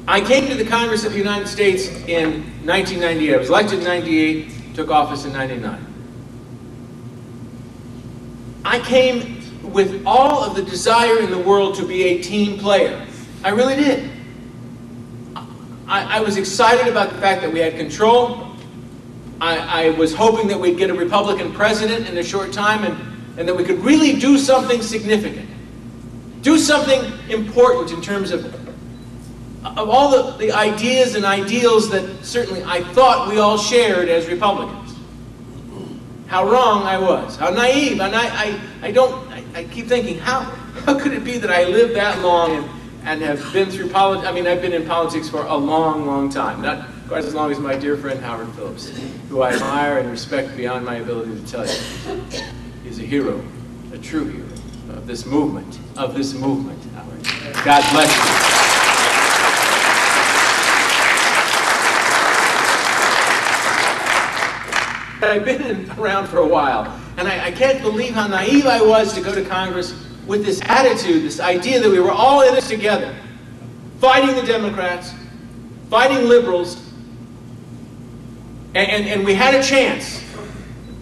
I came to the Congress of the United States in 1998. I was elected in 98, took office in 99. I came with all of the desire in the world to be a team player. I really did. I was excited about the fact that we had control. I was hoping that we'd get a Republican president in a short time and that we could really do something significant. Do something important in terms of all the ideas and ideals that certainly I thought we all shared as Republicans. How wrong I was, how naive, and I keep thinking, how could it be that I lived that long and have been through politics? I mean, I've been in politics for a long, long time, not quite as long as my dear friend Howard Phillips, who I admire and respect beyond my ability to tell you. He's a hero, a true hero of this movement, Howard. God bless you. I've been around for a while, and I can't believe how naive I was to go to Congress with this attitude, this idea that we were all in this together, fighting the Democrats, fighting liberals, and we had a chance.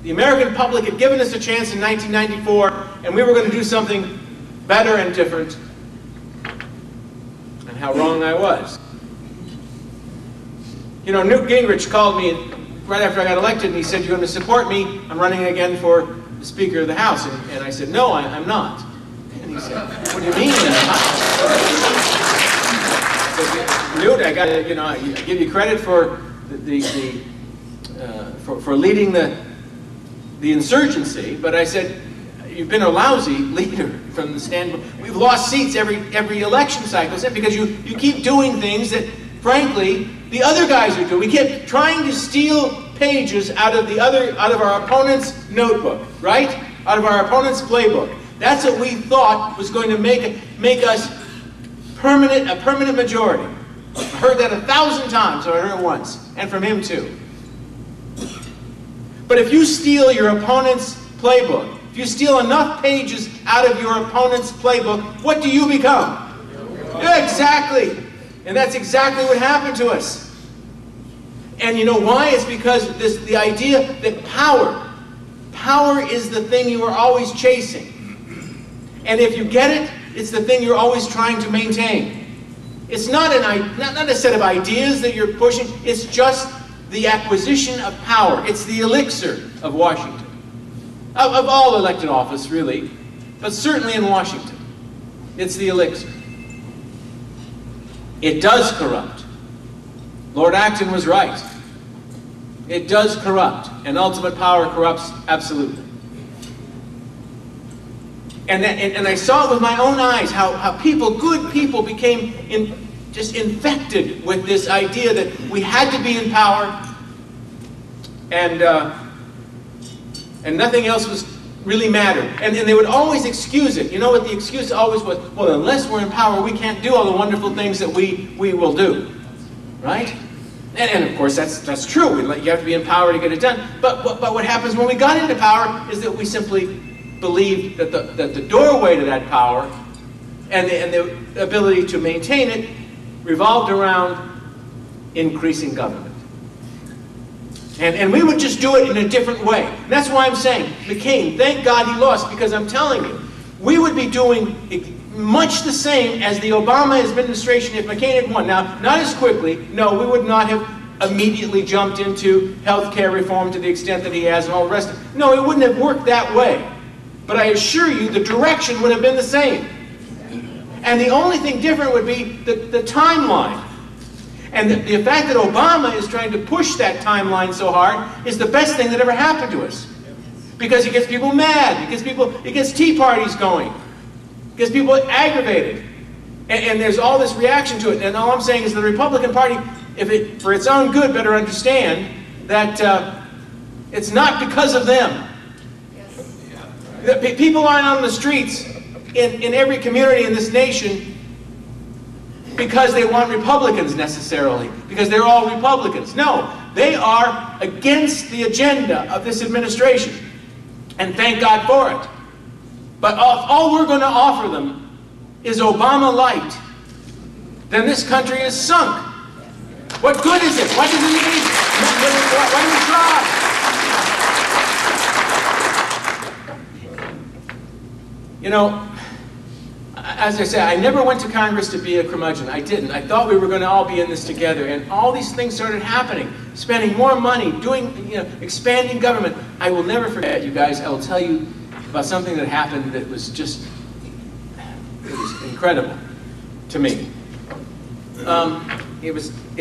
The American public had given us a chance in 1994, and we were going to do something better and different. And how wrong I was. You know, Newt Gingrich called me right after I got elected, and he said, "You're going to support me? I'm running again for the Speaker of the House." And I said, "No, I'm not." And he said, "What do you mean?" I said, "Newt, I got to, I give you credit for for leading the insurgency, but I said, you've been a lousy leader from the standpoint. We've lost seats every election cycle because you keep doing things that, frankly, the other guys are doing. We kept trying to steal pages out of our opponent's notebook, right? Out of our opponent's playbook. That's what we thought was going to make us a permanent majority. I heard that 1,000 times, so I heard it once, and from him too. But if you steal your opponent's playbook, if you steal enough pages out of your opponent's playbook, what do you become? Yeah, exactly. And that's exactly what happened to us. And you know why? It's because the idea that power is the thing you are always chasing. And if you get it, it's the thing you're always trying to maintain. It's not a set of ideas that you're pushing, it's just the acquisition of power. It's the elixir of Washington. Of all elected office, really, but certainly in Washington. It's the elixir. It does corrupt. Lord Acton was right. It does corrupt, and ultimate power corrupts absolutely. And I saw it with my own eyes how good people became just infected with this idea that we had to be in power, and nothing else was really mattered. And they would always excuse it. You know what the excuse always was? Well, unless we're in power, we can't do all the wonderful things that we will do. Right? And of course, that's true. You have to be in power to get it done. But what happens when we got into power is that we simply believed that the doorway to that power and the ability to maintain it revolved around increasing government. And we would just do it in a different way. And that's why I'm saying, McCain, thank God he lost, because I'm telling you, we would be doing much the same as the Obama administration if McCain had won. Now, not as quickly. No, we would not have immediately jumped into health care reform to the extent that he has and all the rest of it. No, it wouldn't have worked that way. But I assure you, the direction would have been the same. And the only thing different would be the timeline. And the fact that Obama is trying to push that timeline so hard is the best thing that ever happened to us. Because it gets people mad, it gets tea parties going, it gets people aggravated. And there's all this reaction to it. And all I'm saying is the Republican Party, for its own good, better understand that it's not because of them. People aren't on the streets in every community in this nation because they want Republicans necessarily, because they're all Republicans. No, they are against the agenda of this administration, and thank God for it. But all we're going to offer them is Obama light. then this country is sunk. What good is it? Why do we try? You know, as I said, I never went to Congress to be a curmudgeon. I didn't. I thought we were going to all be in this together, and all these things started happening. Spending more money, expanding government. I will never forget, you guys. I will tell you about something that happened that was just, it was incredible to me. It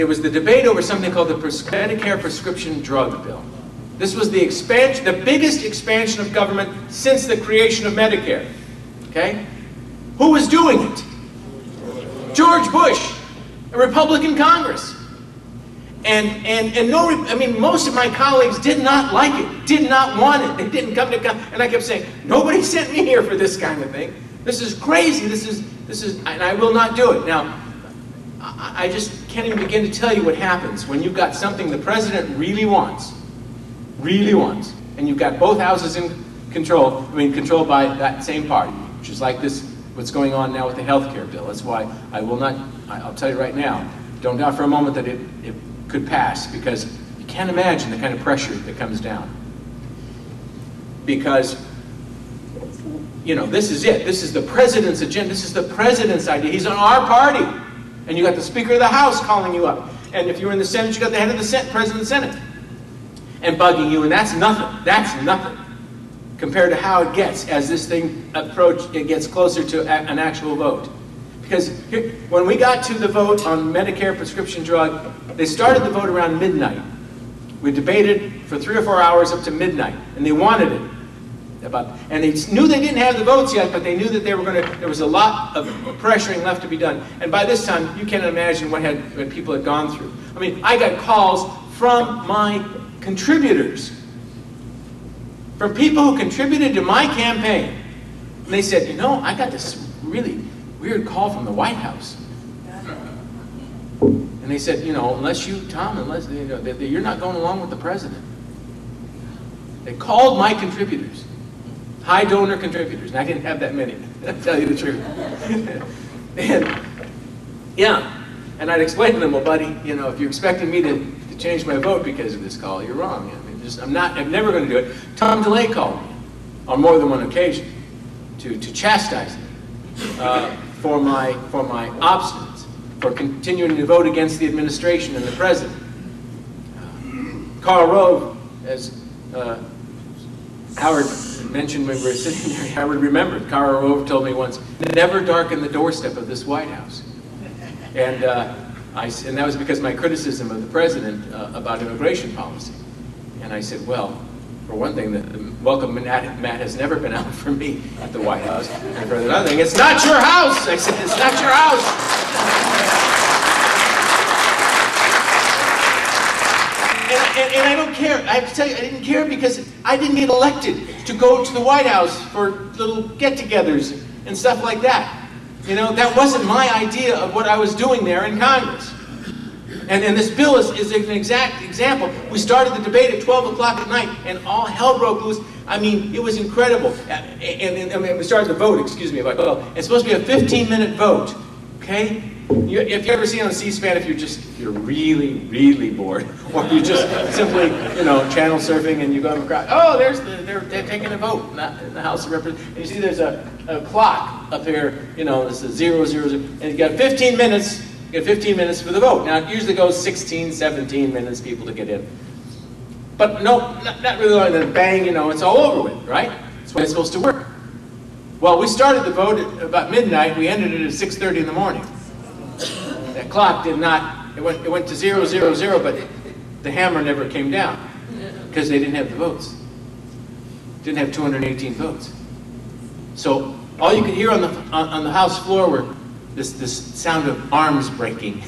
was the debate over something called the Medicare prescription drug bill. This was the expansion, the biggest expansion of government since the creation of Medicare. Okay? Who was doing it? George Bush, a Republican Congress. Most of my colleagues did not like it, did not want it. They didn't come to Congress. And I kept saying, nobody sent me here for this kind of thing. This is crazy. This is, and I will not do it. Now, I just can't even begin to tell you what happens when you've got something the president really wants, and you've got both houses in control, controlled by that same party, which is like this, what's going on now with the health care bill. That's why I will not, I'll tell you right now, don't doubt for a moment that it could pass, because you can't imagine the kind of pressure that comes down. Because, this is it. This is the president's agenda. This is the president's idea. He's on our party. And you got the Speaker of the House calling you up. And if you're in the Senate, you got the head of the Senate, President of the Senate, and bugging you, and that's nothing. That's nothing compared to how it gets as this thing it gets closer to an actual vote. Because when we got to the vote on Medicare prescription drug, they started the vote around midnight. We debated for 3 or 4 hours up to midnight, and they wanted it. And they knew they didn't have the votes yet, but they knew that there was a lot of pressuring left to be done. And by this time, you can't imagine what people had gone through. I got calls from my contributors, from people who contributed to my campaign. And they said, I got this really weird call from the White House. And they said, unless you're not going along with the president. They called my contributors. High donor contributors, and I didn't have that many, to tell you the truth. And I'd explain to them, well, buddy, if you're expecting me to change my vote because of this call, you're wrong. I'm never going to do it. Tom DeLay called me on more than one occasion to chastise me for my obstinance, for continuing to vote against the administration and the president. Karl Rove, as Howard mentioned when we were sitting there, Howard remembered, Karl Rove told me once, never darken the doorstep of this White House. And that was because of my criticism of the president about immigration policy. And I said, well, for one thing, the welcome mat has never been out for me at the White House. And for another thing, it's not your house! I said, it's not your house! And I don't care. I have to tell you, I didn't care because I didn't get elected to go to the White House for little get-togethers and stuff like that. That wasn't my idea of what I was doing there in Congress. And this bill is an exact example. We started the debate at 12 o'clock at night, and all hell broke loose. It was incredible. And we started the vote, it's supposed to be a 15-minute vote, okay? If you ever see on C-SPAN, if you're really, really bored, or you're just simply, channel surfing, and you go across, oh, they're taking a vote in the House of Representatives. And you see there's a clock up here, this is 0, 0, 0, and you got 15 minutes. You get 15 minutes for the vote. Now, it usually goes 16, 17 minutes, people to get in. But no, not really long, then bang, it's all over with, right? That's the way it's supposed to work. Well, we started the vote at about midnight. We ended it at 6:30 in the morning. That clock did not, it went to 0, 0, 0, but the hammer never came down because they didn't have the votes. Didn't have 218 votes. So all you could hear on the House floor were this sound of arms breaking.